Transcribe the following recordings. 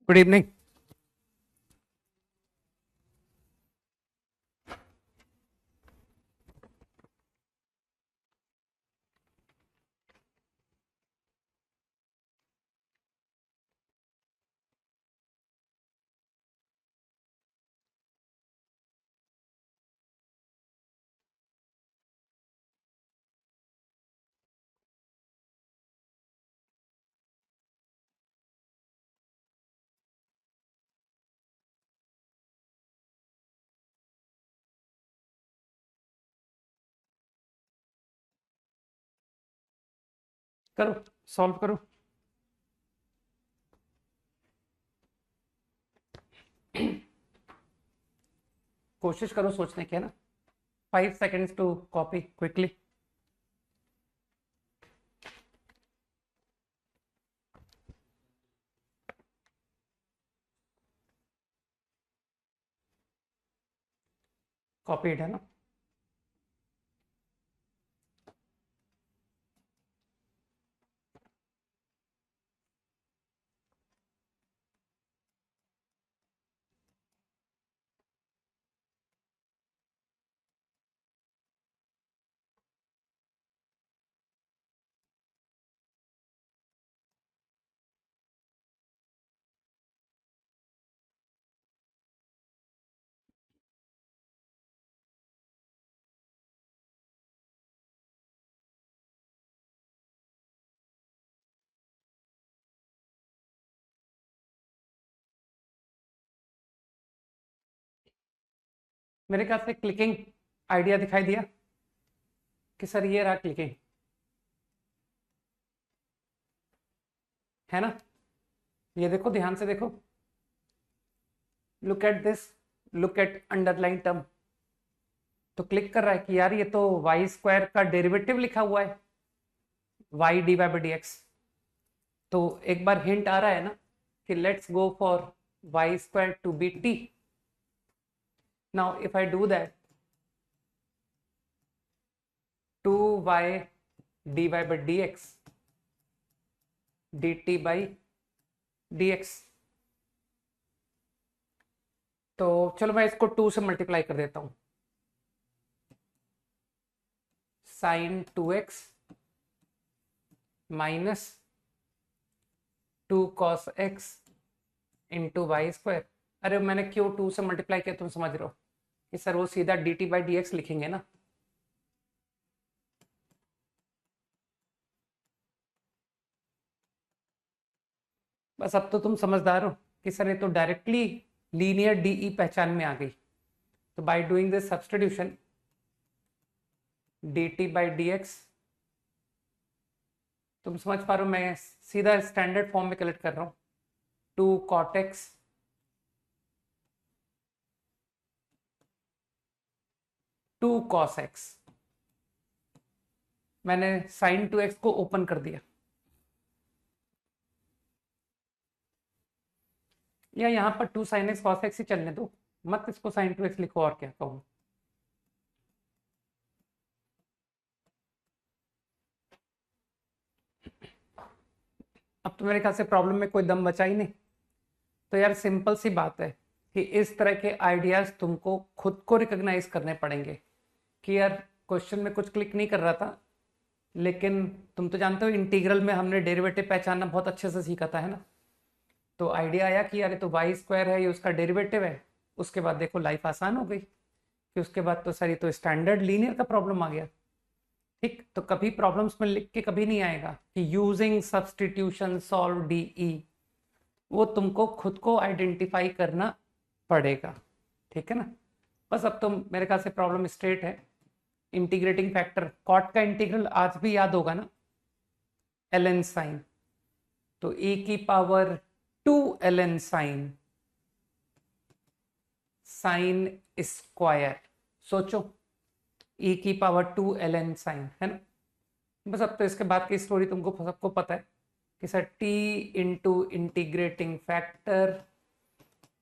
Good evening. करो, solve करो। कोशिश करो सोचने की, है ना। 5 seconds to copy quickly. Copied है ना। मेरे ख्याल से क्लिकिंग आइडिया दिखाई दिया कि सर ये रहा क्लिकिंग, है ना। ये देखो, ध्यान से देखो। Look at this, look at underline term. तो क्लिक कर रहा है कि यार ये तो वाई स्क्वायर का डेरिवेटिव लिखा हुआ है, Y D Y by D X. तो एक बार हिंट आ रहा है ना कि let's go for Y square to be T. Now if I do that, 2y dy by dx dt by dx। तो चलो मैं इसको 2 से मल्टीप्लाई कर देता हूं। Sine 2x minus 2 cos x into Y square. अरे मैंने क्यों 2 से मल्टीप्लाई किया, तुम समझ रहे हो कि सर वो सीधा D T by D x लिखेंगे ना। बस अब तो तुम समझदार हो कि सर ये तो डायरेक्टली लीनियर डीई पहचान में आ गई। तो by doing this substitution, D T by D x, तुम समझ पा रहे हो, मैं सीधा स्टैंडर्ड फॉर्म में कलेक्ट कर रहा हूं। 2 cot x 2 cos x। मैंने साइन 2x को ओपन कर दिया, या यहां पर 2 sin x cos x ही चलने दो, मत इसको साइन 2x लिखो, और क्या कहूं। अब तो मेरे ख्याल से प्रॉब्लम में कोई दम बचा ही नहीं। तो यार सिंपल सी बात है कि इस तरह के आइडियाज तुमको खुद को रिकॉग्नाइज करने पड़ेंगे कि यार क्वेश्चन में कुछ क्लिक नहीं कर रहा था, लेकिन तुम तो जानते हो इंटीग्रल में हमने डेरिवेटिव पहचानना बहुत अच्छे से सीखा था, है ना। तो आइडिया आया कि यार ये तो वाई स्क्वायर है, ये उसका डेरिवेटिव है। उसके बाद देखो लाइफ आसान हो गई कि उसके बाद तो सर ये तो स्टैंडर्ड लीनियर का प्रॉब्लम आ गया। ठीक, तो कभी प्रॉब्लम्स में लिख के कभी नहीं आएगा कि यूजिंग सब्सटीट्यूशन सॉल्व डीई। वो तुमको खुद को आइडेंटिफाई करना पड़ेगा, ठीक है ना। बस अब तो मेरे ख्याल से प्रॉब्लम स्ट्रेट है। इंटीग्रेटिंग फैक्टर कॉट का इंटीग्रल आज भी याद होगा ना, एल एन साइन। तो e की power 2 ln sine, sine square. सोचो, e की पावर 2 ln साइन, है ना। बस अब तो इसके बाद की स्टोरी तुमको सबको पता है कि sir t into integrating factor,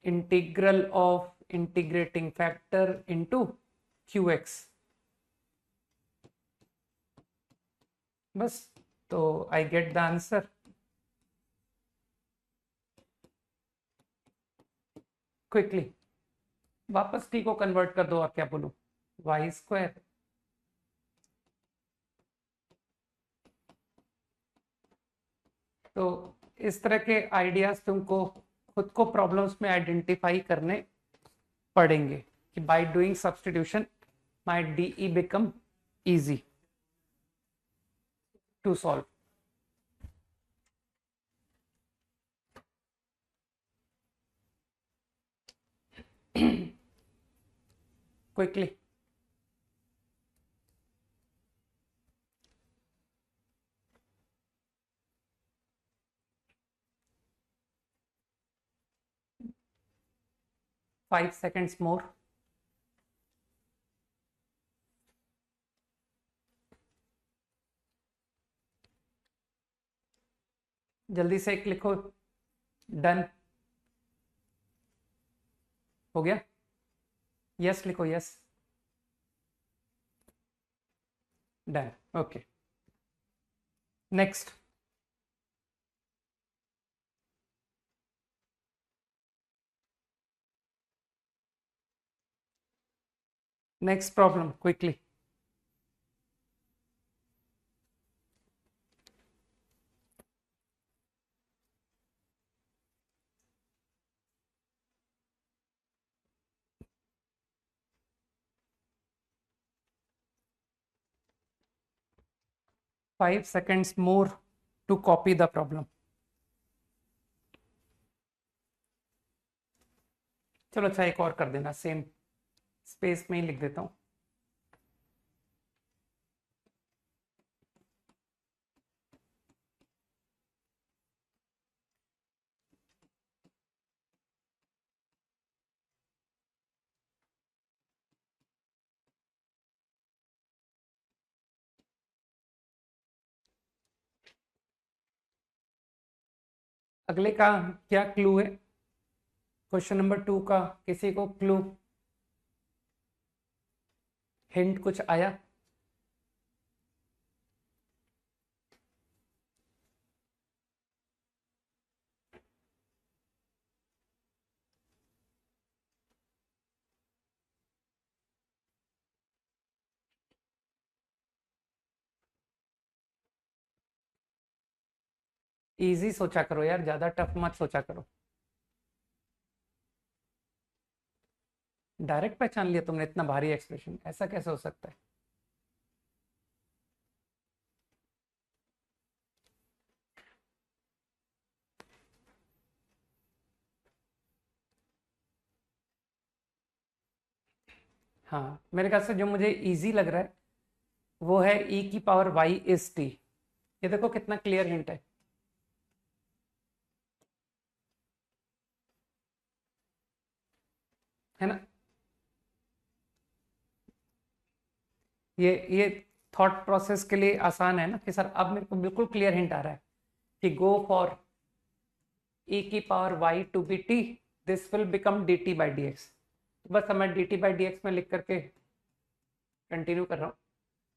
integral of integrating factor into Q x. बस, तो I get the answer. Quickly वापस टी को कन्वर्ट कर दो और क्या बोलूं, वाई स्क्वायर तो इस तरह के आइडियाज तुमको खुद को प्रॉब्लम्स में आइडेंटिफाई करने पढ़ेंगे कि by doing substitution my DE become easy to solve. Quickly five seconds more. जल्दी से एक लिखो, डन हो गया, यस लिखो, yes done, okay next. Next problem quickly. Five seconds more to copy the problem. चलो अच्छा एक और कर देना, सेम स्पेस में ही लिख देता हूं। अगले का क्या क्लू है? क्वेश्चन नंबर 2 का किसी को क्लू, हिंट कुछ आया? इजी सोचा करो यार, ज्यादा टफ मत सोचा करो। डायरेक्ट पहचान लिया तुमने, इतना भारी एक्सप्रेशन ऐसा कैसे हो सकता है? हाँ मेरे ख्याल से जो मुझे इजी लग रहा है वो है e की पावर y इज t। ये देखो कितना क्लियर हिंट है ना? ये थॉट प्रोसेस के लिए आसान है ना कि सर अब मेरे को बिल्कुल क्लियर हिंट आ रहा है कि गो फॉर e की power y to be t, this will become dt by D X. बस अब मैं dt बाई डी एक्स में लिख करके कंटिन्यू कर रहा हूँ।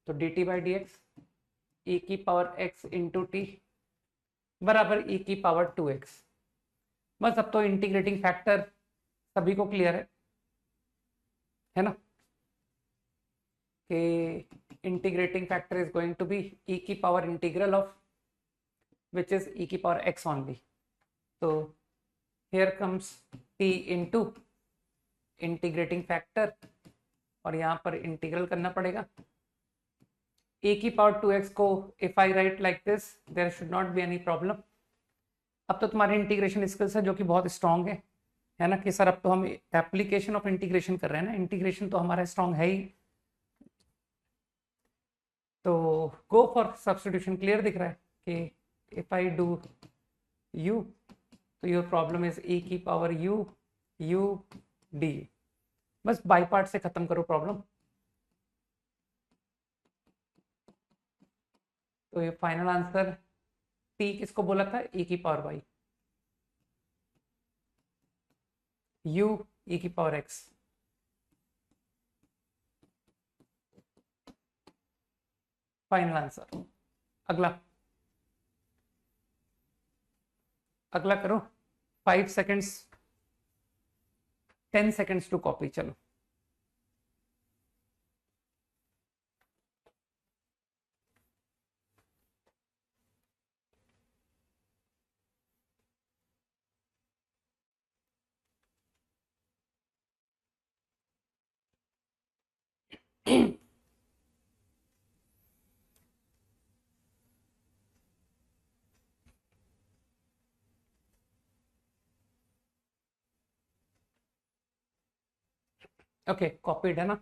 तो dt by D x e की पावर x इंटू टी बराबर e की पावर 2x। बस अब तो इंटीग्रेटिंग फैक्टर सभी को क्लियर है ना कि integrating factor is going to be e की power integral of which is e की पावर x ओनली। तो here comes t into integrating factor और यहाँ पर इंटीग्रल करना पड़ेगा e की पावर 2x को if I write like this there should not be any problem. अब तो तुम्हारी इंटीग्रेशन स्किल्स है जो कि बहुत स्ट्रांग है ना कि सर अब तो हम एप्लीकेशन ऑफ इंटीग्रेशन कर रहे हैं ना, इंटीग्रेशन तो हमारा स्ट्रांग है ही। तो गो फॉर सब्स्टिट्यूशन, क्लियर दिख रहा है कि इफ आई डू u तो योर प्रॉब्लम इज e की पावर u d। बस बाई पार्ट से खत्म करो प्रॉब्लम। तो ये फाइनल आंसर t किसको बोला था? e की पावर y, u e की पावर x। Final answer. अगला अगला करो, 5 सेकेंड्स। 10 seconds to copy. चलो ओके, कॉपीड है ना?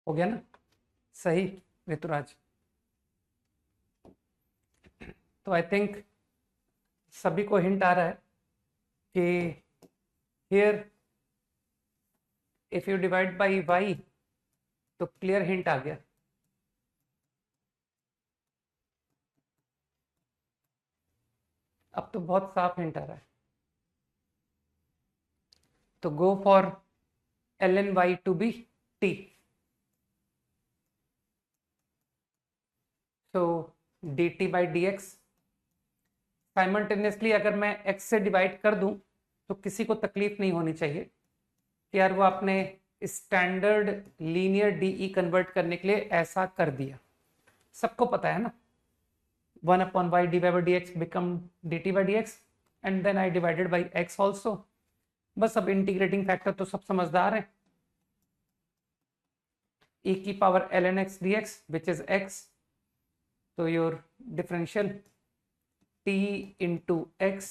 हो गया ना? सही ऋतुराज। तो आई थिंक सभी को हिंट आ रहा है कि here if you divide by y, तो क्लियर हिंट आ गया। अब तो बहुत साफ हिंट आ रहा है। तो go for ln y to be t। So dt by dx simultaneously अगर मैं x से डिवाइड कर दूं तो किसी को तकलीफ नहीं होनी चाहिए कि यार वो आपने स्टैंडर्ड लीनियर डीई कन्वर्ट करने के लिए ऐसा कर दिया। सबको पता है ना, 1/y dy by dx become dt by dx and then I divided by x also। बस अब इंटीग्रेटिंग फैक्टर तो सब समझदार है। e की power ln x dx which is x, तो your differential t into x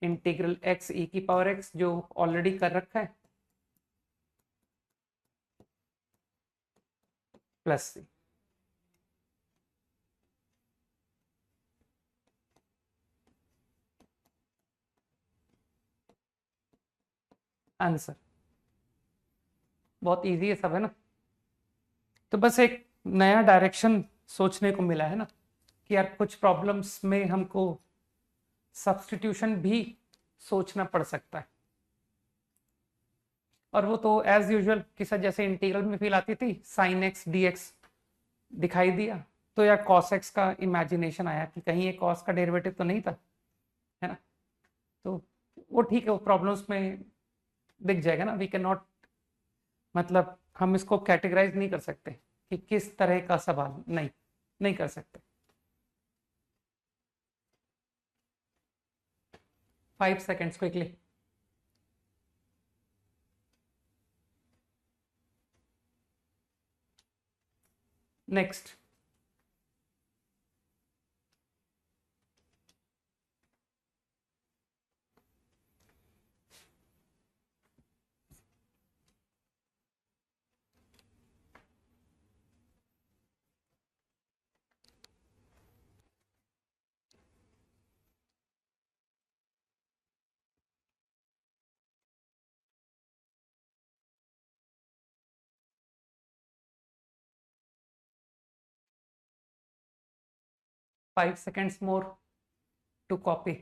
integral x e की power x जो ऑलरेडी कर रखा है प्लस सी। आंसर बहुत इजी है सब, है ना? तो बस एक नया डायरेक्शन सोचने को मिला है ना कि यार कुछ प्रॉब्लम्स में हमको सब्स्टिट्यूशन भी सोचना पड़ सकता है। और वो तो एज यूजुअल किसा जैसे इंटीग्रल में फील आती थी, साइन एक्स डी एक्स दिखाई दिया तो यार कॉस एक्स का इमेजिनेशन आया कि कहीं ये कॉस का डेरिवेटिव तो नहीं था, है ना? तो वो ठीक है, वो प्रॉब्लम्स में दिख जाएगा ना। वी कैन नॉट, मतलब हम इसको कैटेगराइज नहीं कर सकते कि किस तरह का सवाल, नहीं नहीं कर सकते। 5 seconds quickly. Next. Five seconds more to copy.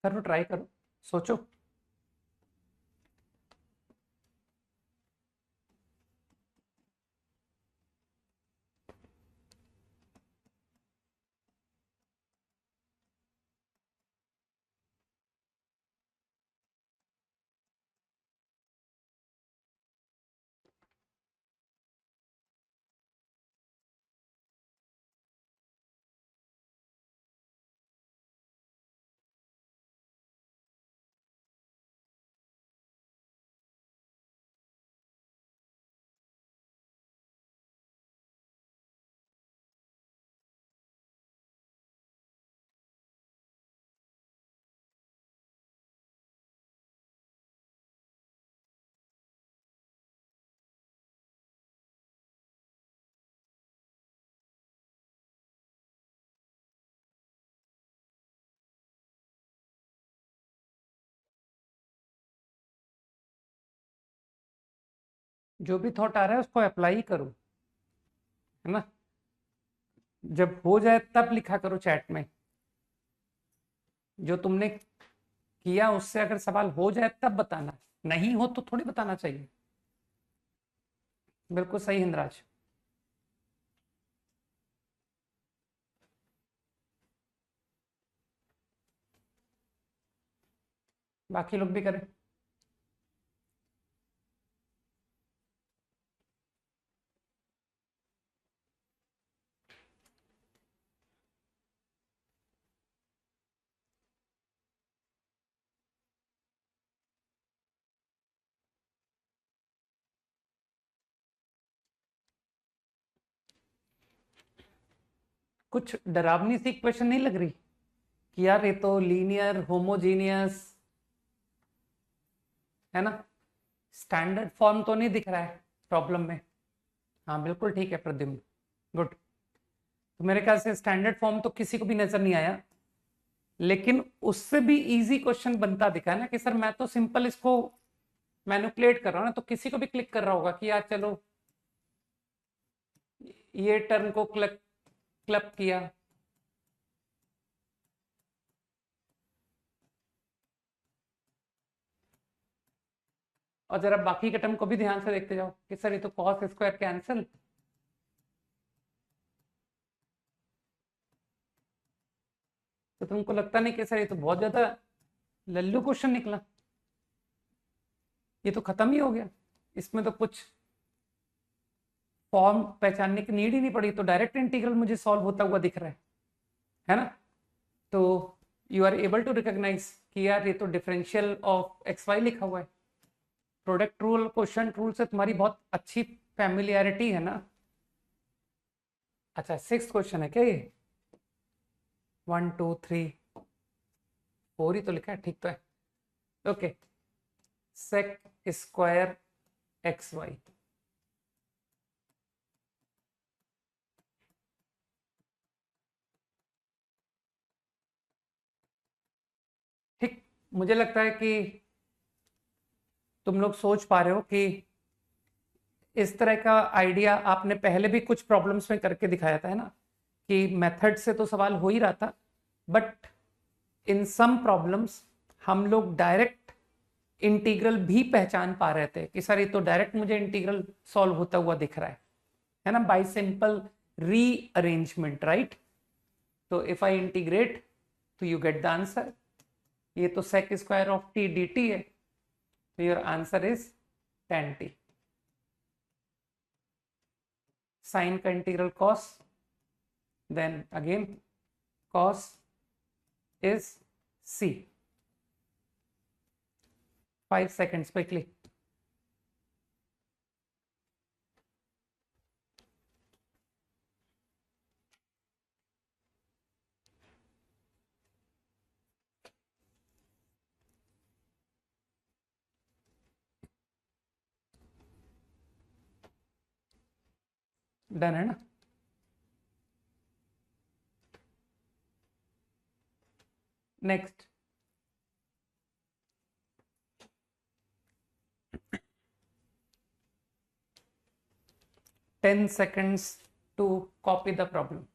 करो, ट्राई करो, सोचो। जो भी थॉट आ रहा है उसको अप्लाई करो, है ना। जब हो जाए तब लिखा करो चैट में, जो तुमने किया उससे अगर सवाल हो जाए तब बताना, नहीं हो तो थोड़ी बताना चाहिए। बिल्कुल सही हिंदराज। बाकी लोग भी करें। कुछ डरावनी सी क्वेश्चन नहीं लग रही कि यार ये तो लीनियर होमोजीनियस है ना, स्टैंडर्ड फॉर्म तो नहीं दिख रहा है प्रॉब्लम में। हाँ बिल्कुल ठीक है प्रद्युम्न, गुड। तो मेरे ख्याल से स्टैंडर्ड फॉर्म तो किसी को भी नजर नहीं आया, लेकिन उससे भी इजी क्वेश्चन बनता दिखा है ना कि सर मैं तो सिंपल इसको मैनिपुलेट कर रहा हूँ ना, तो किसी को भी क्लिक कर रहा होगा कि यार चलो ये टर्म को क्लब क्लब किया। और जरा बाकी के टर्म को भी ध्यान से देखते जाओ कि सर ये तो कॉस स्क्वायर कैंसिल, तो तुमको लगता नहीं कि सर ये तो बहुत ज्यादा लल्लू क्वेश्चन निकला, ये तो खत्म ही हो गया, इसमें तो कुछ फॉर्म पहचानने की नीड ही नहीं पड़ी, तो डायरेक्ट इंटीग्रल मुझे सॉल्व होता हुआ दिख रहा है ना। तो you are able to recognise कि यार ये तो डिफरेंशियल ऑफ एक्स वाई लिखा हुआ है। प्रोडक्ट रूल क्वेश्चन रूल से तुम्हारी बहुत अच्छी फैमिलियरिटी है ना। अच्छा 6 क्वेश्चन है क्या ये? 1 2 3 4 ही तो लिखा है, ठीक तो है। Okay, sec square x y, ठीक। मुझे लगता है कि तुम लोग सोच पा रहे हो कि इस तरह का आइडिया आपने पहले भी कुछ प्रॉब्लम्स में करके दिखाया था, है ना, कि मेथड से तो सवाल हो ही रहा था, बट इन सम प्रॉब्लम्स हम लोग डायरेक्ट इंटीग्रल भी पहचान पा रहे थे कि सर ये तो डायरेक्ट मुझे इंटीग्रल सॉल्व होता हुआ दिख रहा है ना, बाय सिंपल रीअरेंजमेंट, राइट। तो इफ आई इंटीग्रेट तो यू गेट द आंसर, ये तो sec square of t d t है, तो your answer is ten t. Sine का integral cos, then again cos is c. 5 seconds quickly. Done है ना। Next, 10 seconds to copy the problem.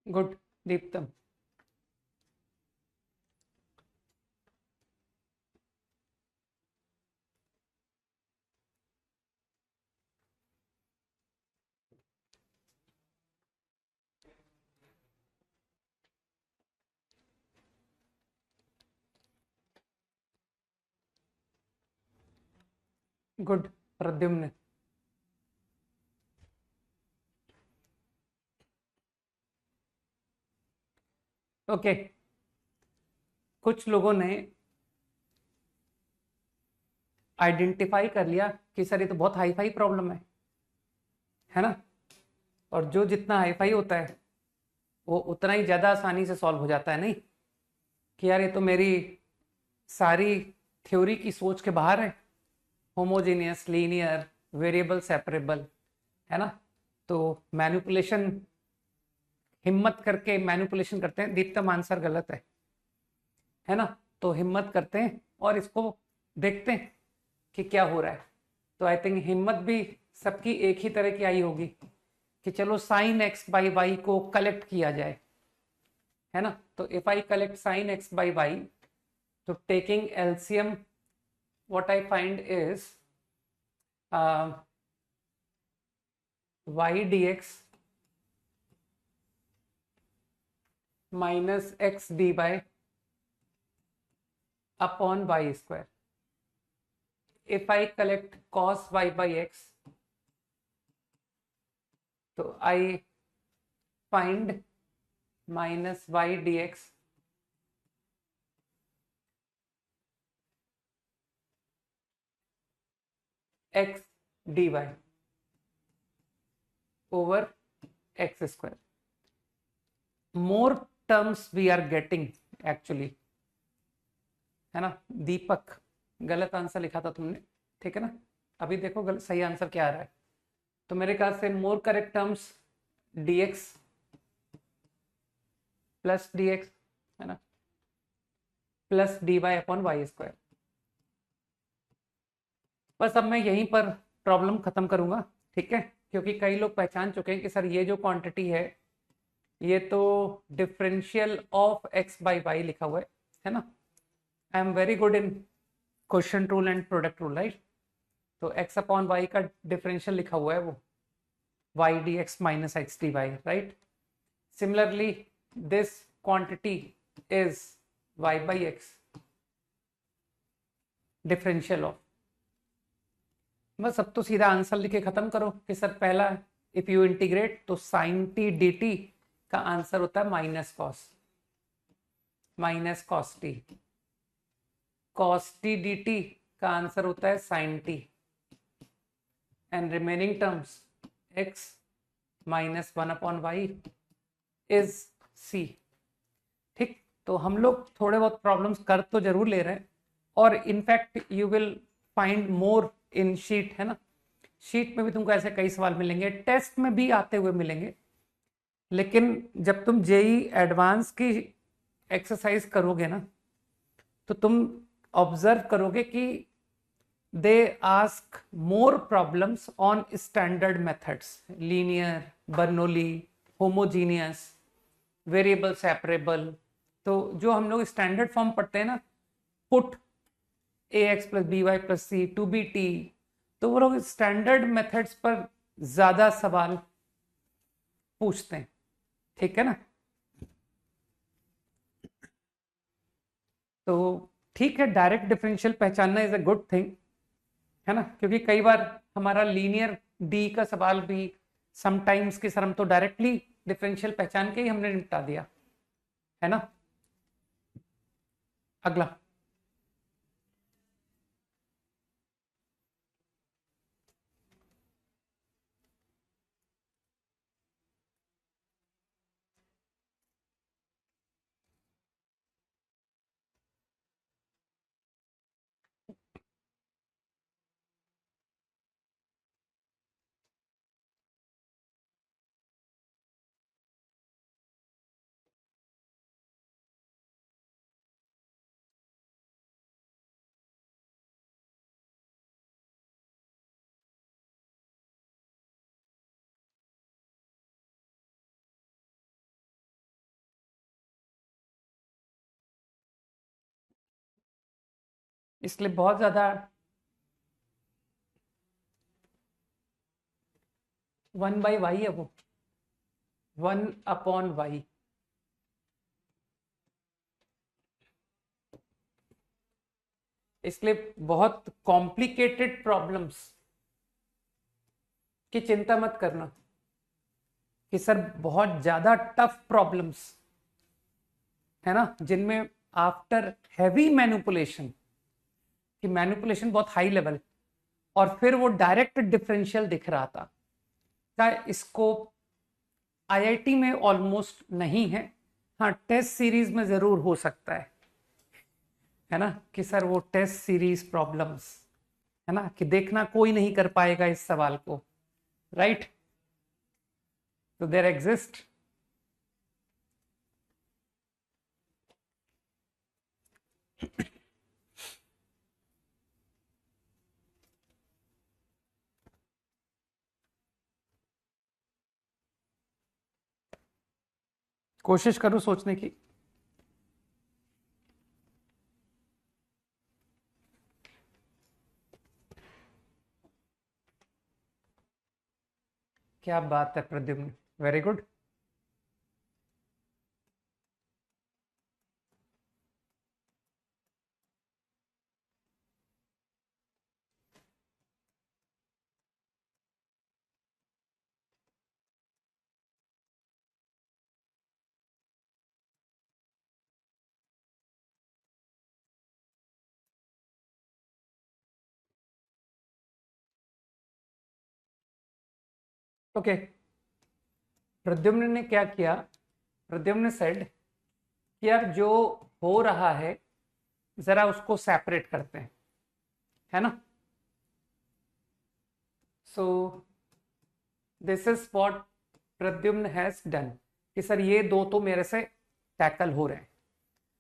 Good Deeptam. Good Pradyumna. Okay, कुछ लोगों ने identify कर लिया कि सर ये तो बहुत हाई फाई प्रॉब्लम है ना। और जो जितना हाई फाई होता है वो उतना ही ज़्यादा आसानी से सॉल्व हो जाता है, नहीं कि यार ये तो मेरी सारी थ्योरी की सोच के बाहर है, होमोजेनियस, लीनियर, वेरिएबल सेपरेबल, है ना। तो मैनिपुलेशन, हिम्मत करके मैनिपुलेशन करते हैं। दीप्तम आंसर गलत है ना। तो हिम्मत करते हैं और इसको देखते हैं कि क्या हो रहा है। तो आई थिंक हिम्मत भी सबकी एक ही तरह की आई होगी कि चलो साइन एक्स बाई वाई को कलेक्ट किया जाए, है ना। तो if I collect sine x by y, तो taking LCM what I find is y dx minus x dy upon y square. If I collect cos y by x, तो I find minus y dx x dy over x square. More terms we are getting actually, है ना। दीपक, गलत answer लिखा था तुमने, ठीक है ना। अभी देखो सही आंसर क्या आ रहा है। तो मेरे ख्याल से more correct terms dx plus dx, है ना, plus dy upon y square. बस अब मैं यहीं पर प्रॉब्लम खत्म करूंगा, ठीक है। क्योंकि कई लोग पहचान चुके हैं कि सर ये जो क्वांटिटी है ये तो differential of x by y लिखा हुआ है ना। I am very good in quotient rule and product rule, right. तो एक्स अपॉन वाई का डिफरेंशियल लिखा हुआ है वो y d x minus x d y, right. Similarly this quantity is y by x differential of. बस अब तो सीधा आंसर लिखे खत्म करो कि सर पहला इफ यू इंटीग्रेट तो साइन टी डी टी का आंसर होता है minus cos t. Cos t d t का आंसर होता है sine t and remaining terms x minus one upon y is c. ठीक, तो हम लोग थोड़े बहुत प्रॉब्लम्स कर तो जरूर ले रहे हैं और in fact you will find more in sheet, है ना। शीट में भी तुमको ऐसे कई सवाल मिलेंगे, टेस्ट में भी आते हुए मिलेंगे। लेकिन जब तुम जेई एडवांस की एक्सरसाइज करोगे ना, तो तुम ऑब्जर्व करोगे कि they ask more problems on standard methods, linear, Bernoulli, homogeneous, variable separable. तो जो हम लोग स्टैंडर्ड फॉर्म पढ़ते हैं ना, put a x plus b y plus c to be t, तो वो लोग स्टैंडर्ड मेथड्स पर ज्यादा सवाल पूछते हैं, ठीक है ना। तो ठीक है, डायरेक्ट डिफरेंशियल पहचानना इज अ गुड थिंग, है ना। क्योंकि कई बार हमारा लीनियर डी का सवाल भी समटाइम्स की सर हम तो डायरेक्टली डिफरेंशियल पहचान के ही हमने निपटा दिया, है ना। अगला। इसलिए बहुत ज्यादा 1/y है वो, 1/y। इसलिए बहुत कॉम्प्लिकेटेड प्रॉब्लम्स की चिंता मत करना कि सर बहुत ज्यादा टफ प्रॉब्लम्स है ना, जिनमें आफ्टर हैवी मैनिपुलेशन, कि मैनिपुलेशन बहुत हाई लेवल और फिर वो डायरेक्ट डिफरेंशियल दिख रहा था, का स्कोप आईआईटी में ऑलमोस्ट नहीं है। हाँ, टेस्ट सीरीज में जरूर हो सकता है ना, कि सर वो टेस्ट सीरीज प्रॉब्लम्स है ना, कि देखना कोई नहीं कर पाएगा इस सवाल को, राइट। तो देयर एग्जिस्ट कोशिश करो सोचने की। क्या बात है Pradyumn, very good. Okay, Pradyumn ने क्या किया, प्रद्युम्न सेड कि यार जो हो रहा है जरा उसको सेपरेट करते हैं, है ना। So this is what Pradyumn has done, कि सर ये दो तो मेरे से टैकल हो रहे हैं,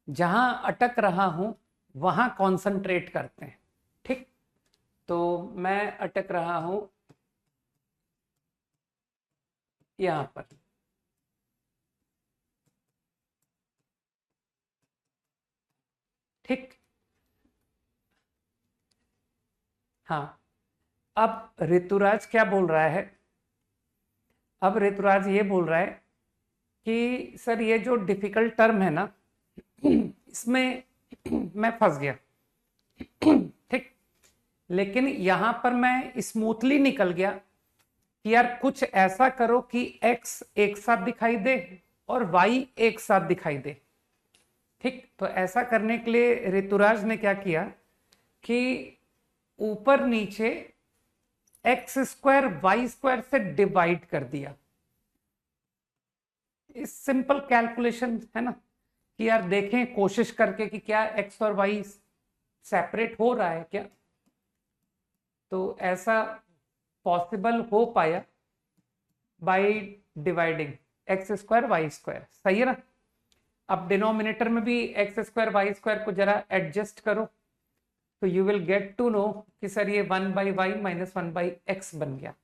जहां अटक रहा हूं वहां कॉन्सेंट्रेट करते हैं, ठीक। तो मैं अटक रहा हूं यहां पर, ठीक। हाँ, अब ऋतुराज क्या बोल रहा है, अब ऋतुराज ये बोल रहा है कि सर ये जो डिफिकल्ट टर्म है ना, इसमें मैं फंस गया, ठीक। लेकिन यहां पर मैं स्मूथली निकल गया कि यार कुछ ऐसा करो कि x एक साथ दिखाई दे और y एक साथ दिखाई दे, ठीक। तो ऐसा करने के लिए ऋतुराज ने क्या किया कि ऊपर नीचे x स्क्वायर y स्क्वायर से डिवाइड कर दिया। इस सिंपल कैलकुलेशन है ना, कि यार देखें कोशिश करके कि क्या x और y सेपरेट हो रहा है क्या। तो ऐसा पॉसिबल हो पाया by dividing x square y square, सही है ना। अब डिनोमिनेटर में भी एक्स स्क्वायर वाई स्क्वायर को जरा एडजस्ट करो, तो you will get to know कि सर ये 1/y माइनस 1/x बन गया।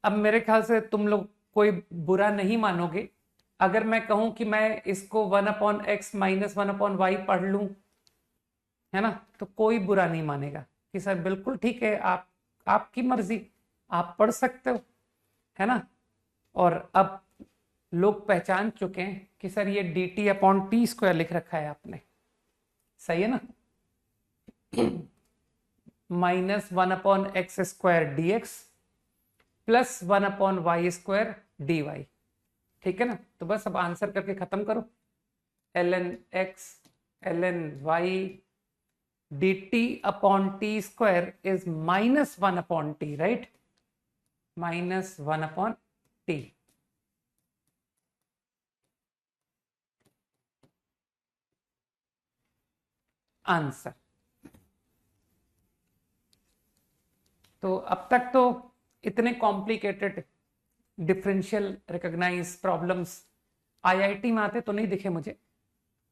अब मेरे ख्याल से तुम लोग कोई बुरा नहीं मानोगे अगर मैं कहूं कि मैं इसको 1/x माइनस 1/y पढ़ लूं, है ना। तो कोई बुरा नहीं मानेगा कि सर बिल्कुल ठीक है, आप आपकी मर्जी, आप पढ़ सकते हो, है ना। और अब लोग पहचान चुके हैं कि सर ये dt/t² लिख रखा है आपने, सही है ना। -1/x² dx plus 1/y² dy, ठीक है ना। तो बस अब आंसर करके खत्म करो, ln x ln y dt/t² is -1/t, right, -1/t। Answer. तो अब तक तो इतने complicated differential recognise problems IIT में आते तो नहीं दिखे मुझे,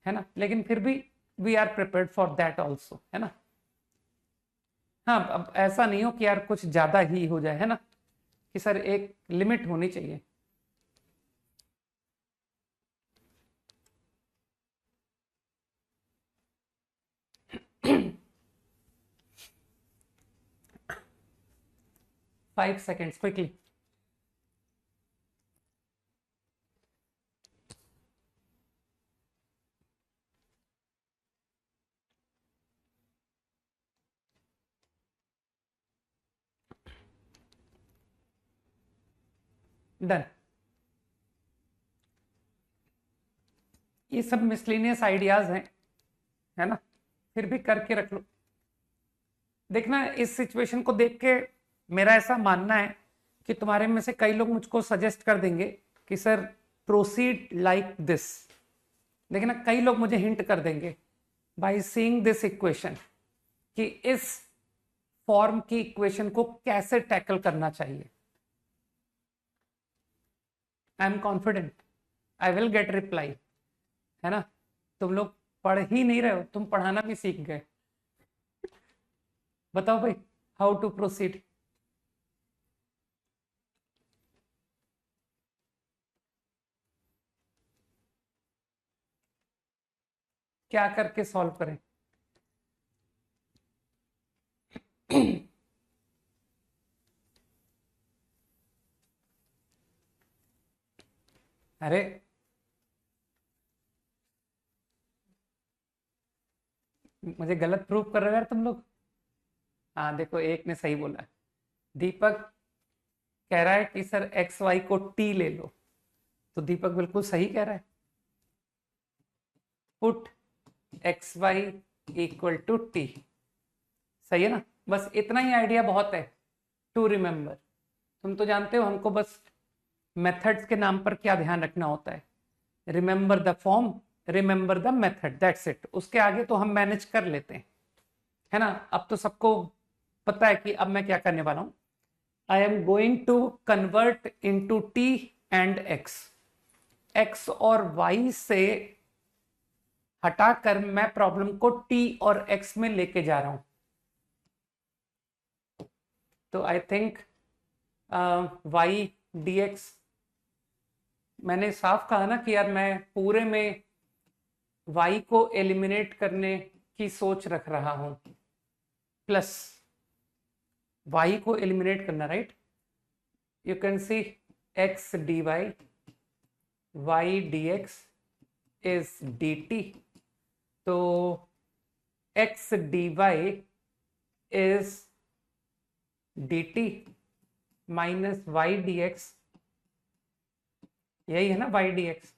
है ना, लेकिन फिर भी we are prepared for that also, है ना। हाँ, अब ऐसा नहीं हो कि यार कुछ ज्यादा ही हो जाए, है ना, कि सर एक लिमिट होनी चाहिए। 5 seconds क्विकली। डन। ये सब मिसलेनियस आइडियाज हैं, है ना, फिर भी करके रख लो। देखना, इस सिचुएशन को देख के मेरा ऐसा मानना है कि तुम्हारे में से कई लोग मुझको सजेस्ट कर देंगे कि सर प्रोसीड लाइक दिस। देखना, कई लोग मुझे हिंट कर देंगे बाय सीइंग दिस इक्वेशन कि इस फॉर्म की इक्वेशन को कैसे टैकल करना चाहिए। I am confident I will get reply, है ना। तुम लोग पढ़ ही नहीं रहे हो, तुम पढ़ाना भी सीख गए। बताओ भाई, हाउ टू प्रोसीड। क्या करके सॉल्व करें। अरे मुझे गलत प्रूफ कर रहे हो यार तुम लोग। हाँ देखो, एक ने सही बोला। दीपक कह रहा है कि सर एक्स वाई को टी ले लो, तो दीपक बिल्कुल सही कह रहा है। Put x y equal to t, सही है ना। बस इतना ही आइडिया बहुत है टू रिमेंबर। तुम तो जानते हो हमको बस मेथड्स के नाम पर क्या ध्यान रखना होता है। Remember the form, remember the method, that's it. उसके आगे तो हम मैनेज कर लेते हैं, है ना। अब तो सबको पता है कि अब मैं क्या करने वाला हूं। I am going to convert into t and x. X और वाई से हटाकर मैं प्रॉब्लम को टी और एक्स में लेके जा रहा हूं। तो I think Y d x, मैंने साफ कहा ना कि यार मैं पूरे में y को एलिमिनेट करने की सोच रख रहा हूं, प्लस y को एलिमिनेट करना, right. You can see x dy y dx is dt। तो x dy is dt minus y dx, यही है ना y dx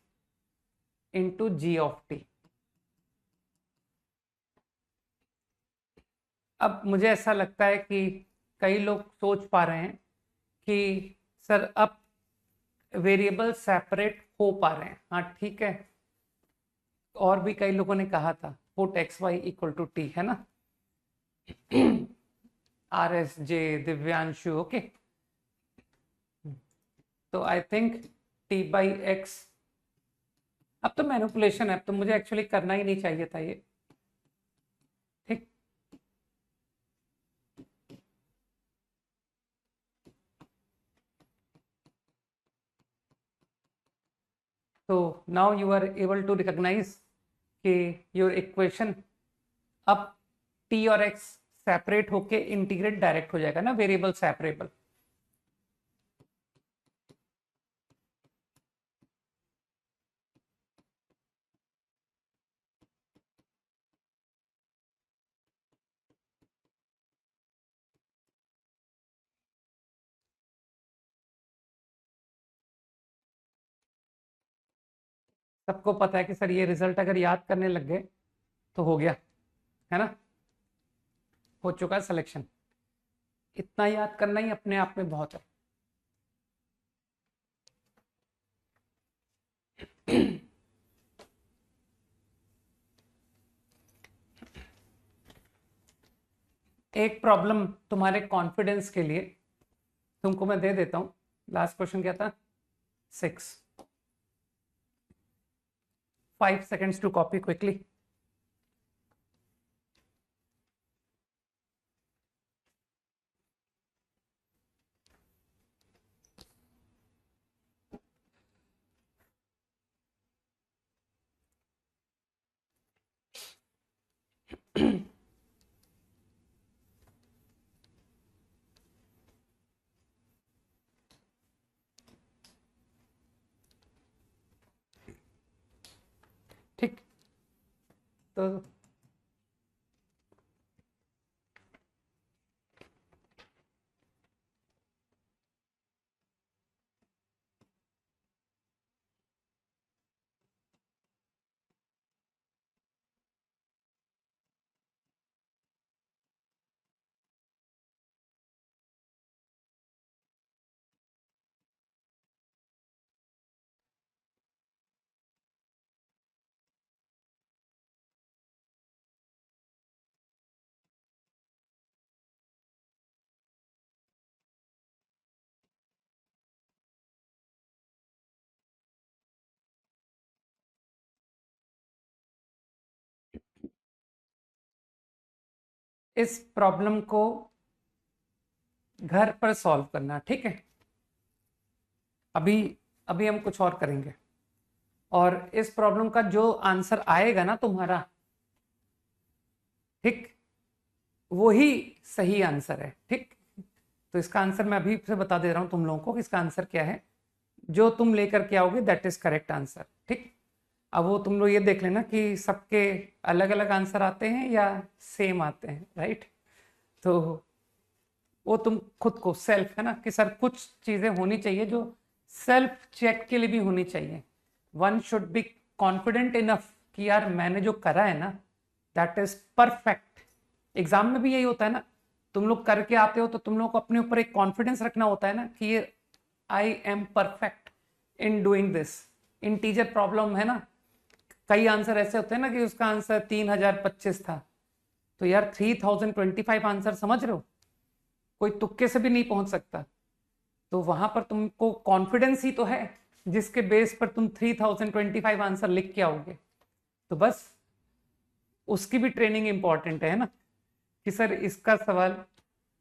into g of t. अब मुझे ऐसा लगता है कि कई लोग सोच पा रहे हैं कि सर अब वेरिएबल सेपरेट हो पा रहे हैं। हाँ ठीक है, और भी कई लोगों ने कहा था put x y equal to t, है ना। R S J, Divyanshu, okay. तो I think t by x, अब तो मैनिपुलेशन है, अब तो मुझे एक्चुअली करना ही नहीं चाहिए था ये, ठीक। तो now you are able to recognise कि योर इक्वेशन अब टी और एक्स सेपरेट होके इंटीग्रेट डायरेक्ट हो जाएगा ना, वेरिएबल सेपरेबल। सबको पता है कि सर ये रिजल्ट अगर याद करने लग गए तो हो गया, है ना, हो चुका सिलेक्शन। इतना याद करना ही अपने आप में बहुत है। एक प्रॉब्लम तुम्हारे कॉन्फिडेंस के लिए तुमको मैं दे देता हूं। लास्ट क्वेश्चन क्या था, 6। 5 seconds टू कॉपी क्विकली। ठीक। तो इस प्रॉब्लम को घर पर सॉल्व करना, ठीक है। अभी अभी हम कुछ और करेंगे, और इस प्रॉब्लम का जो आंसर आएगा ना तुम्हारा, ठीक, वो ही सही आंसर है, ठीक। तो इसका आंसर मैं अभी से बता दे रहा हूं तुम लोगों को कि इसका आंसर क्या है। जो तुम लेकर के आओगे दैट इज करेक्ट आंसर, ठीक। अब वो तुम लोग ये देख लेना कि सबके अलग अलग आंसर आते हैं या सेम आते हैं, राइट। तो वो तुम खुद को सेल्फ, है ना, कि सर कुछ चीजें होनी चाहिए जो सेल्फ चेक के लिए भी होनी चाहिए। One should be confident enough कि यार मैंने जो करा है ना दैट इज परफेक्ट। एग्जाम में भी यही होता है ना, तुम लोग करके आते हो तो तुम लोग को अपने ऊपर एक कॉन्फिडेंस रखना होता है ना कि ये I am perfect in doing this. Integer problem है ना, कई आंसर ऐसे होते हैं ना कि उसका आंसर 3025 था, तो यार 3025 आंसर समझ रहे हो, कोई तुक्के से भी नहीं पहुंच सकता। तो वहां पर तुमको कॉन्फिडेंस ही तो है जिसके बेस पर तुम 3025 आंसर लिख के आओगे। तो बस उसकी भी ट्रेनिंग इंपॉर्टेंट है ना, कि सर इसका सवाल,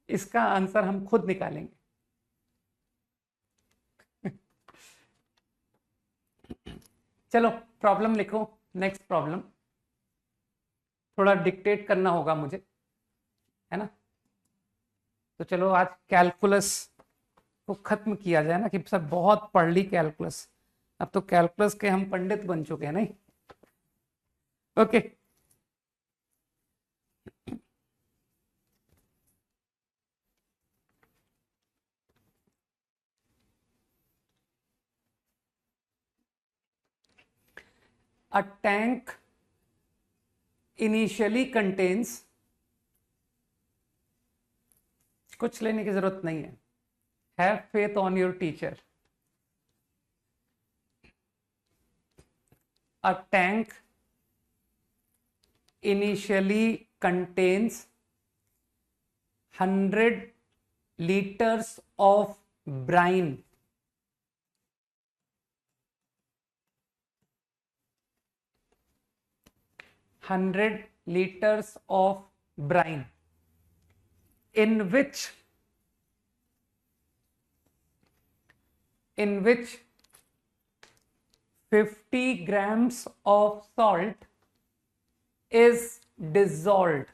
इसका आंसर हम खुद निकालेंगे। चलो प्रॉब्लम लिखो, नेक्स्ट प्रॉब्लम। थोड़ा डिक्टेट करना होगा मुझे, है ना। तो चलो आज कैलकुलस को खत्म किया जाए ना, कि सर बहुत पढ़ ली कैलकुलस, अब तो कैलकुलस के हम पंडित बन चुके हैं, नहीं। Okay. A tank initially contains, कुछ लेने की जरूरत नहीं है, have faith on your teacher. A tank initially contains 100 liters of brine. 100 liters of brine, in which 50 grams of salt is dissolved.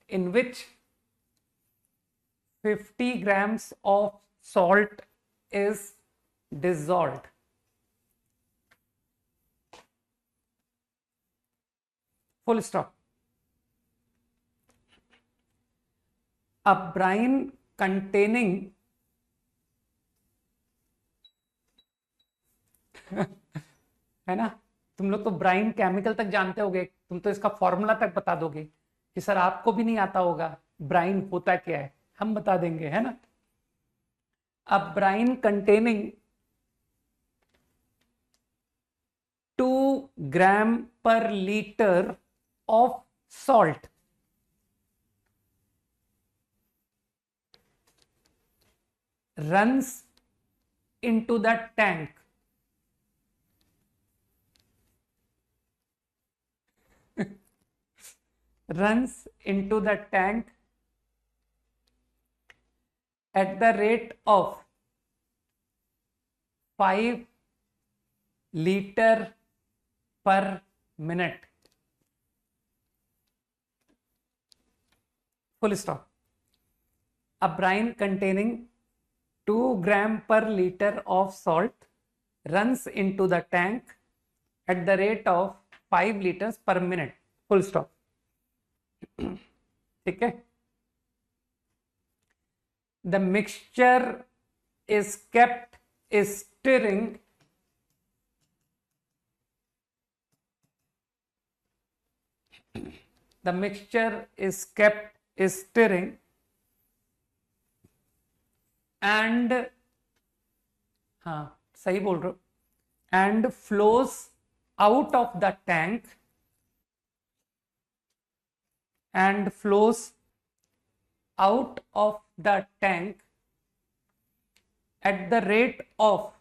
In which 50 grams of salt is dissolved. Full stop. A brine containing है ना, तुम लोग तो Bryan chemical तक जानते होगे, तुम तो इसका फॉर्मूला तक बता दोगे कि सर आपको भी नहीं आता होगा ब्राइन होता क्या है, हम बता देंगे, है ना। अब ब्राइन कंटेनिंग 2 ग्राम पर litre of salt runs into the tank runs into the tank at the rate of 5 liter per minute. Full stop. A brine containing 2 gram per liter of salt runs into the tank at the rate of 5 liters per minute, full stop. ठीक है. The mixture is kept stirring the mixture is kept stirring and हाँ सही बोल रहे हो, and flows out of the tank and flows out of the tank at the rate of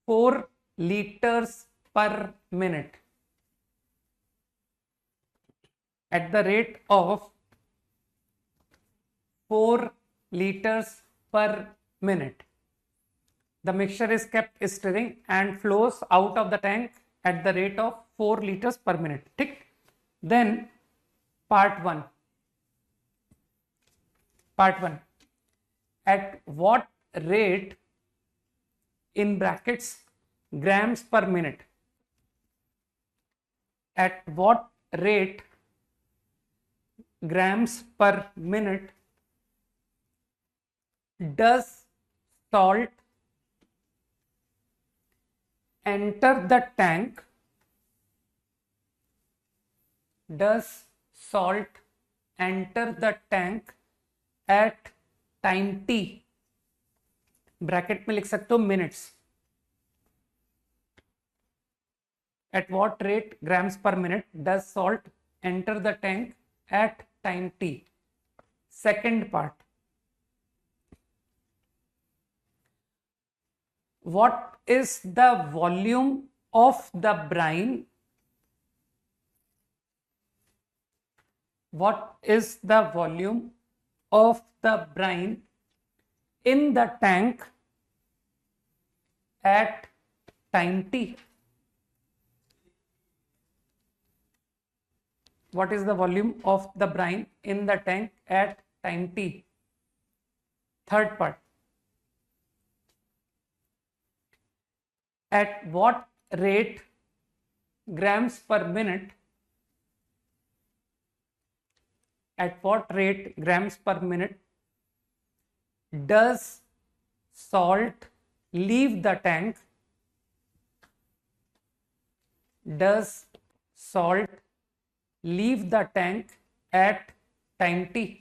4 liters per minute. At the rate of 4 liters per minute. The mixture is kept stirring and flows out of the tank at the rate of 4 liters per minute. ठीक. Then part 1. Part 1. At what rate, in brackets, grams per minute? At what rate, grams per minute, does salt enter the tank? Does salt enter the tank at time t? Bracket में लिख सकते हो minutes. At what rate, grams per minute, does salt enter the tank at time t? Second part. What is the volume of the brine? What is the volume of the brine in the tank at time t? What is the volume of the brine in the tank at time t? Third part. At what rate, grams per minute, at what rate, grams per minute, does salt leave the tank? Does salt leave the tank at time t?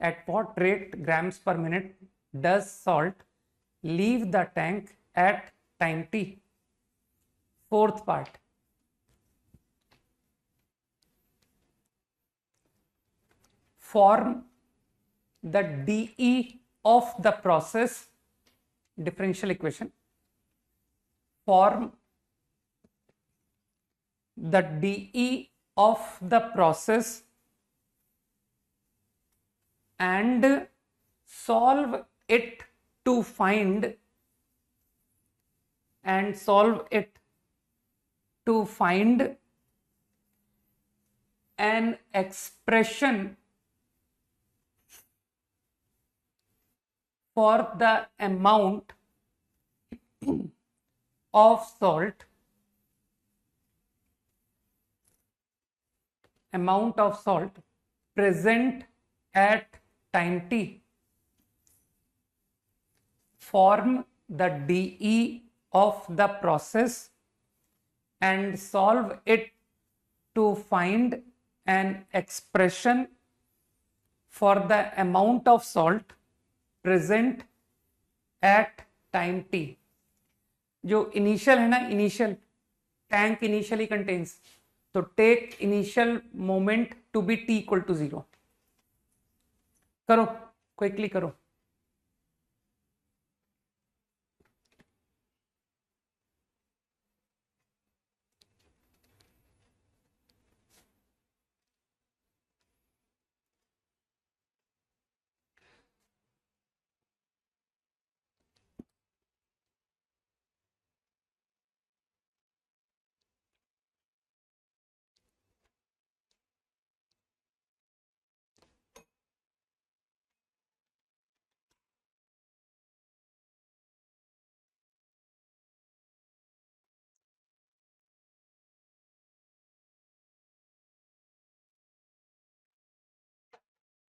At what rate, grams per minute, does salt leave the tank at time t? Fourth part. Form the dE of the process, differential equation. Form the dE of the process and solve it to find an expression for the amount of salt present at time t. Form the dE of the process and solve it to find an expression for the amount of salt present at time t. जो initial है ना, initial tank initially contains, तो take initial moment to be t equal to 0. करो, quickly करो.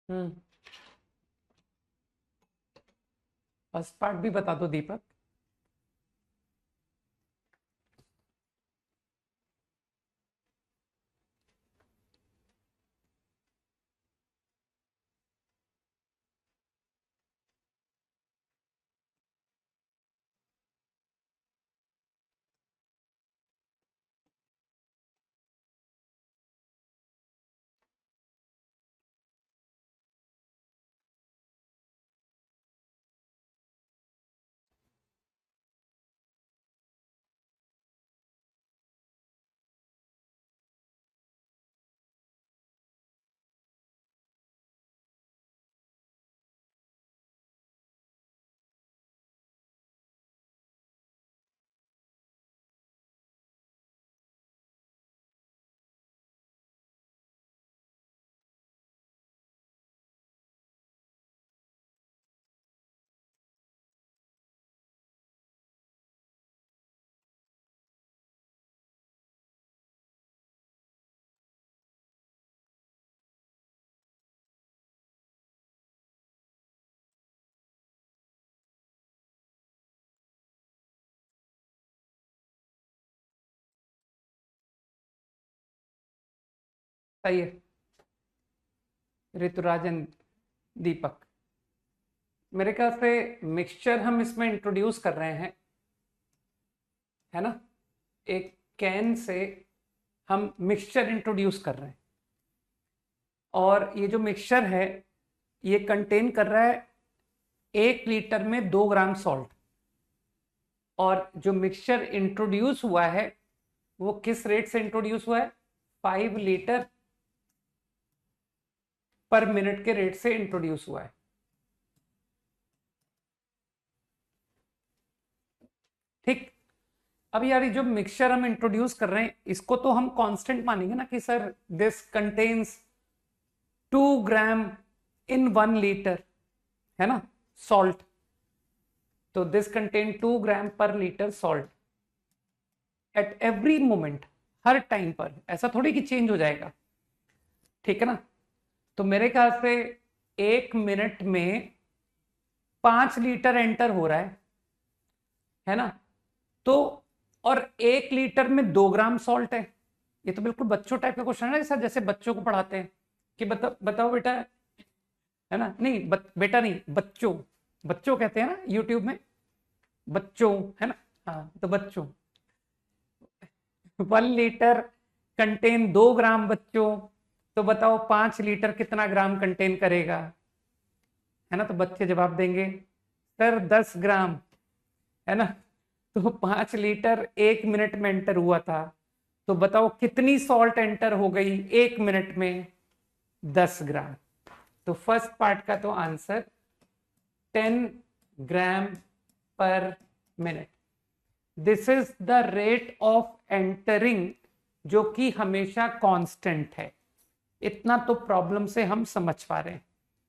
हम्म। First part भी बता दो दीपक। सही है ऋतुराजन, दीपक। मेरे ख्याल से मिक्सचर हम इसमें इंट्रोड्यूस कर रहे हैं, है ना। एक कैन से हम मिक्सचर इंट्रोड्यूस कर रहे हैं, और ये जो मिक्सचर है ये कंटेन कर रहा है 1 लीटर में 2 ग्राम सॉल्ट। और जो मिक्सचर इंट्रोड्यूस हुआ है वो किस रेट से इंट्रोड्यूस हुआ है? 5 लीटर पर मिनट के रेट से इंट्रोड्यूस हुआ है। ठीक। अब यार ये जो मिक्सचर हम इंट्रोड्यूस कर रहे हैं इसको तो हम कांस्टेंट मानेंगे ना, कि sir this contains 2 gram in 1 litre, है ना, सॉल्ट। तो दिस कंटेन 2 ग्राम पर litre salt at every moment, her time पर। ऐसा थोड़ी कि चेंज हो जाएगा, ठीक है ना। तो मेरे ख्याल से 1 मिनट में 5 लीटर एंटर हो रहा है ना। तो और 1 लीटर में 2 ग्राम सॉल्ट है। ये तो बिल्कुल बच्चों टाइप का क्वेश्चन है सर, जैसे बच्चों को पढ़ाते हैं कि बताओ बेटा, है ना। नहीं बेटा नहीं, बच्चों, बच्चों कहते हैं ना यूट्यूब में, बच्चों, है ना। हाँ तो बच्चों, 1 लीटर कंटेन 2 ग्राम बच्चों, तो बताओ 5 लीटर कितना ग्राम कंटेन करेगा, है ना। तो बच्चे जवाब देंगे सर 10 ग्राम, है ना। तो 5 लीटर 1 मिनट में एंटर हुआ था, तो बताओ कितनी सॉल्ट एंटर हो गई 1 मिनट में? 10 ग्राम। तो फर्स्ट पार्ट का तो answer 10 gram per minute. This is the rate of entering, जो कि हमेशा कांस्टेंट है। इतना तो प्रॉब्लम से हम समझ पा रहे हैं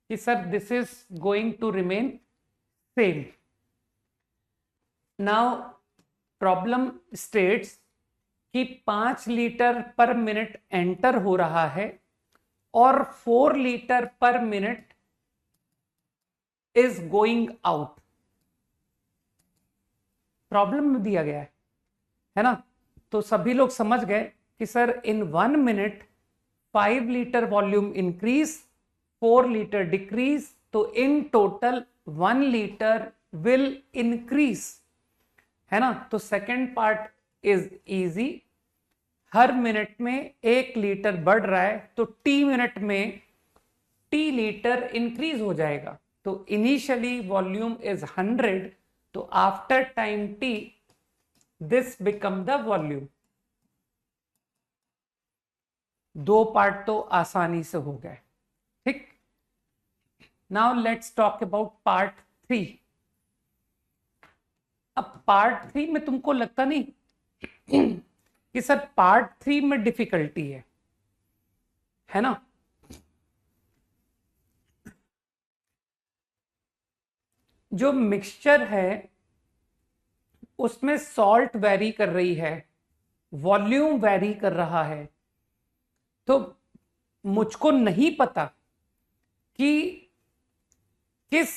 कि sir this is going to remain same. Now problem states कि 5 लीटर पर मिनट एंटर हो रहा है और 4 लीटर पर minute is going out. Problem में दिया गया है ना। तो सभी लोग समझ गए कि sir in 1 minute 5 litre volume increase, 4 litre decrease, तो in total 1 litre will increase, है ना। तो सेकेंड पार्ट इज इजी। हर मिनट में 1 लीटर बढ़ रहा है तो टी मिनट में टी लीटर इंक्रीज हो जाएगा। तो इनिशियली वॉल्यूम इज 100, तो after time t this become the volume. 2 part तो आसानी से हो गए, ठीक। Now let's talk about part 3। अब पार्ट 3 में तुमको लगता नहीं कि सर पार्ट 3 में डिफिकल्टी है ना। जो मिक्सचर है उसमें सॉल्ट वेरी कर रही है, वॉल्यूम वेरी कर रहा है। तो मुझको नहीं पता कि किस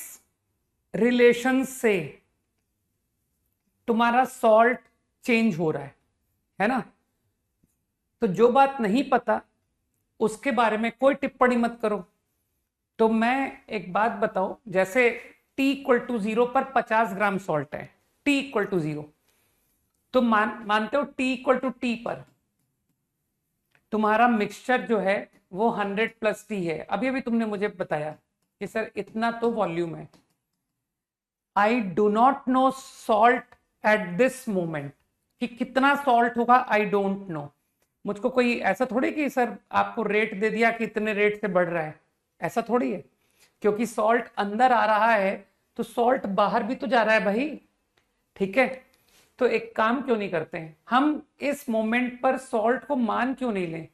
रिलेशन से तुम्हारा सॉल्ट चेंज हो रहा है ना। तो जो बात नहीं पता उसके बारे में कोई टिप्पणी मत करो। तो मैं एक बात बताओ, जैसे t इक्वल टू 0 पर 50 ग्राम सॉल्ट है, t इक्वल टू 0, तो मानते हो t इक्वल टू t पर तुम्हारा मिक्सचर जो है वो 100 प्लस t है। अभी अभी तुमने मुझे बताया कि सर इतना तो वॉल्यूम है। I do not know salt at this moment, कि कितना सॉल्ट होगा आई डोंट नो। मुझको कोई ऐसा थोड़ी कि सर आपको रेट दे दिया कि इतने रेट से बढ़ रहा है, ऐसा थोड़ी है। क्योंकि सॉल्ट अंदर आ रहा है तो सॉल्ट बाहर भी तो जा रहा है भाई, ठीक है। तो एक काम क्यों नहीं करते हैं हम, इस मोमेंट पर सॉल्ट को मान क्यों नहीं लें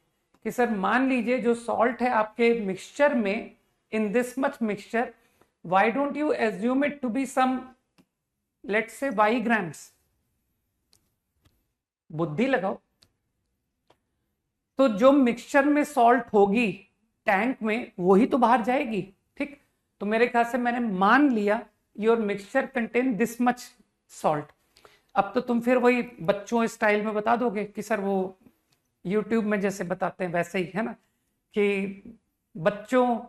कि सर मान लीजिए जो सॉल्ट है आपके मिक्सचर में, in this much mixture, why don't you assume it to be some, let's say y grams. बुद्धि लगाओ। तो जो मिक्सचर में सॉल्ट होगी टैंक में वही तो बाहर जाएगी, ठीक। तो मेरे ख्याल से मैंने मान लिया your mixture contain this much salt. अब तो तुम फिर वही बच्चों स्टाइल में बता दोगे कि सर वो यूट्यूब में जैसे बताते हैं वैसे ही, है ना, कि बच्चों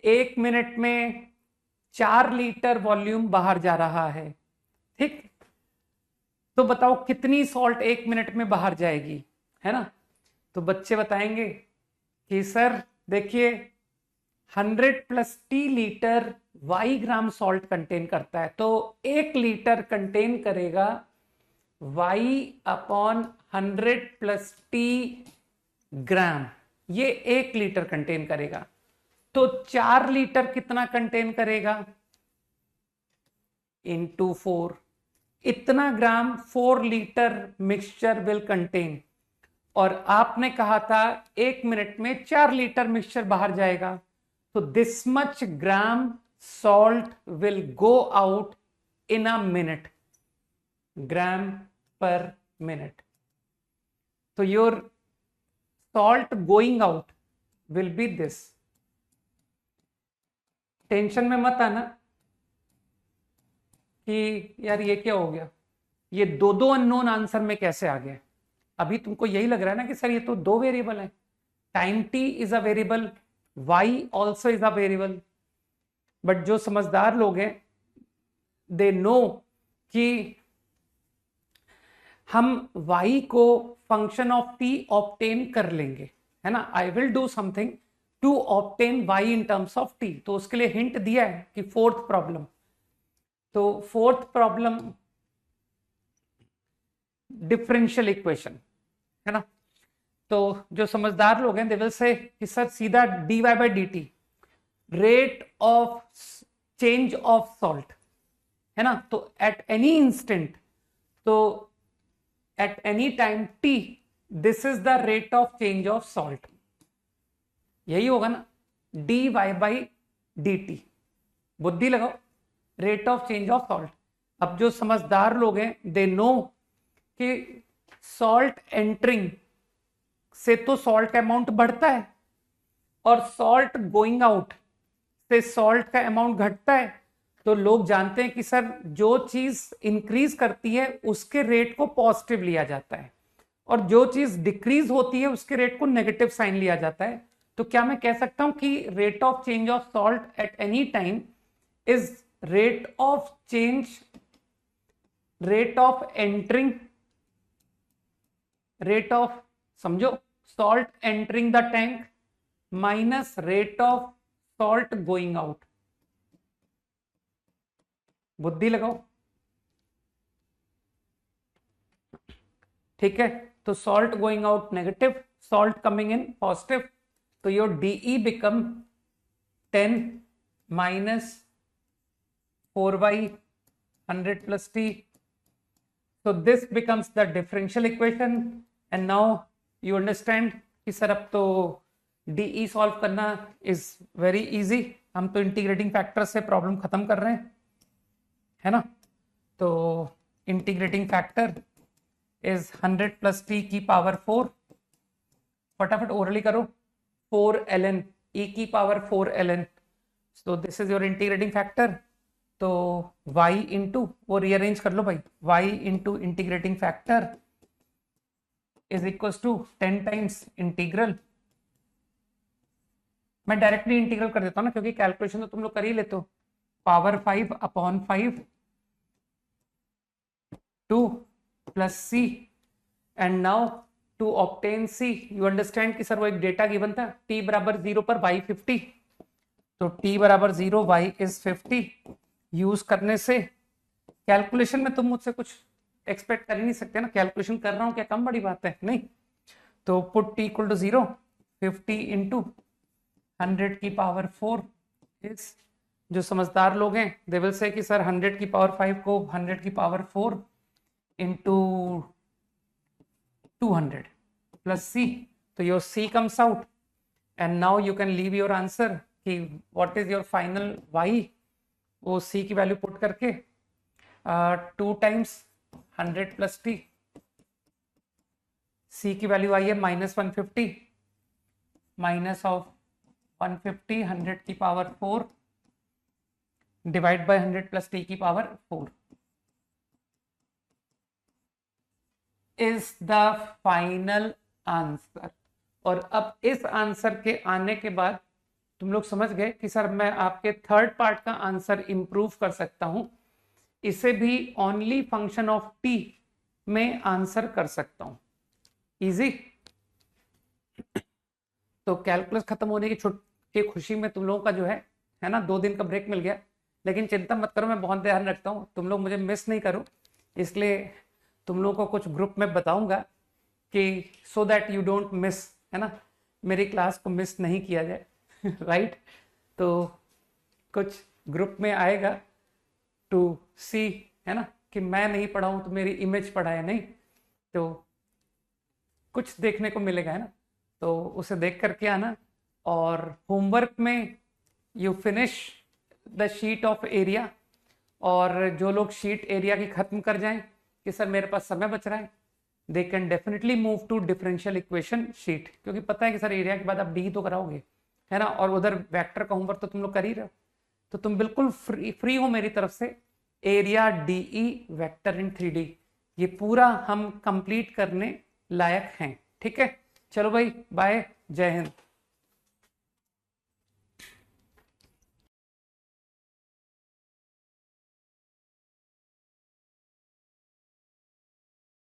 1 मिनट में 4 लीटर वॉल्यूम बाहर जा रहा है, ठीक। तो बताओ कितनी सॉल्ट 1 मिनट में बाहर जाएगी, है ना। तो बच्चे बताएंगे कि सर देखिए 100 प्लस टी लीटर y ग्राम सॉल्ट कंटेन करता है, तो 1 लीटर कंटेन करेगा y अपॉन 100 प्लस टी ग्राम, ये 1 लीटर कंटेन करेगा। तो 4 लीटर कितना कंटेन करेगा, इंटू 4, इतना ग्राम 4 लीटर मिक्सचर विल कंटेन। और आपने कहा था 1 मिनट में 4 लीटर मिक्सचर बाहर जाएगा, तो this much gram salt will go out in a minute, gram per minute. तो your salt going out will be this. Tension में मत आना कि यार ये क्या हो गया, ये दो दो अननोन आंसर में कैसे आ गए। अभी तुमको यही लग रहा है ना कि सर ये तो 2 वेरिएबल है, time t is a variable, y also is a variable. But जो समझदार लोग हैं दे नो कि हम y को फंक्शन ऑफ t ऑब्टेन कर लेंगे, है ना। I will do something to obtain y in terms of t। तो उसके लिए हिंट दिया है कि 4th प्रॉब्लम, तो 4th प्रॉब्लम डिफरेंशियल इक्वेशन, है ना। तो जो समझदार लोग हैं दे विल से कि सर सीधा dy by D T, rate of change of salt, है ना। तो एट एनी इंस्टेंट, तो eight any time t, this is the rate of change of salt, यही होगा ना, dy बाई डी टी। बुद्धि लगाओ, rate of change of salt. अब जो समझदार लोग हैं दे नो कि सॉल्ट एंटरिंग से तो सॉल्ट का अमाउंट बढ़ता है और सॉल्ट गोइंग आउट से सॉल्ट का अमाउंट घटता है। तो लोग जानते हैं कि सर जो चीज इंक्रीज करती है उसके रेट को पॉजिटिव लिया जाता है और जो चीज डिक्रीज होती है उसके रेट को नेगेटिव साइन लिया जाता है। तो क्या मैं कह सकता हूं कि rate of change of salt at any time is rate of change, rate of entering, rate of, समझो, salt entering the tank minus rate of salt going out. बुद्धि लगाओ, ठीक है। तो salt going out negative, salt coming in positive, तो your DE become 10 minus 4/100 plus t. So this becomes the differential equation and now you understand कि sir अब तो DE solve करना इज वेरी इजी, हम तो इंटीग्रेटिंग फैक्टर से problem खत्म कर रहे हैं, है ना। तो integrating factor is 100 plus t की पावर 4, फटाफट ओरली करो, 4 ln e की पावर 4ln, तो this is your integrating factor. तो y इंटू, वो रीअरेंज कर लो भाई, y into integrating factor is equal to 10 times integral, मैं डायरेक्टली इंटीग्रल कर देता हूँ ना, क्योंकि कैलकुलेशन तो तुम लोग कर ही लेते हो, power 5 upon 5 2 plus c, and now to obtain c you understand कि सर वो एक डेटा गिवन था, t बराबर 0 पर y 50, तो t बराबर 0 y इज 50, यूज करने से कैलकुलेशन में तुम मुझसे कुछ एक्सपेक्ट कर ही नहीं सकते ना, कैलकुलेशन कर रहा हूं क्या कम बड़ी बात है, नहीं। तो put t equal to 0, 50 into 100 की पावर 4 इज, जो समझदार लोग हैं दे विल से कि सर 100 की पावर 5 को 100 की पावर 4 इंटू 200 प्लस c, तो your c comes out, and now you can leave your answer कि what is your final y, वो c की वैल्यू पुट करके 2 टाइम्स 100 प्लस t, c की वैल्यू आई है -150, माइनस ऑफ 150 100 की power 4 divide by 100 plus t की power 4 is the final answer. और अब इस आंसर के आने के बाद तुम लोग समझ गए कि सर मैं आपके थर्ड पार्ट का आंसर इंप्रूव कर सकता हूं, इसे भी ओनली फंक्शन ऑफ t में आंसर कर सकता हूं, इजी। तो कैलकुलस खत्म होने की खुशी में तुम लोगों का जो है ना 2 दिन का ब्रेक मिल गया, लेकिन चिंता मत करो, मैं बहुत ध्यान रखता हूँ तुम लोग मुझे मिस नहीं करो, इसलिए तुम लोगों को कुछ ग्रुप में बताऊंगा कि so that you don't miss, है ना, मेरी क्लास को मिस नहीं किया जाए राइट। तो कुछ ग्रुप में आएगा टू सी, है ना, कि मैं नहीं पढ़ाऊं तो मेरी इमेज पढ़ाए नहीं, तो कुछ देखने को मिलेगा, है ना, तो उसे देख करके आना। और होमवर्क में you finish the sheet of area, और जो लोग शीट एरिया की खत्म कर जाएं कि सर मेरे पास समय बच रहा है, they can definitely move to differential equation sheet, क्योंकि पता है कि सर एरिया के बाद आप डी तो कराओगे, है ना, और उधर वेक्टर का होमवर्क तो तुम लोग कर ही रहे हो, तो तुम बिल्कुल फ्री हो मेरी तरफ से। एरिया डीई वेक्टर इन 3D, ये पूरा हम कंप्लीट करने लायक हैं, ठीक है। चलो भाई, बाय, जय हिंद।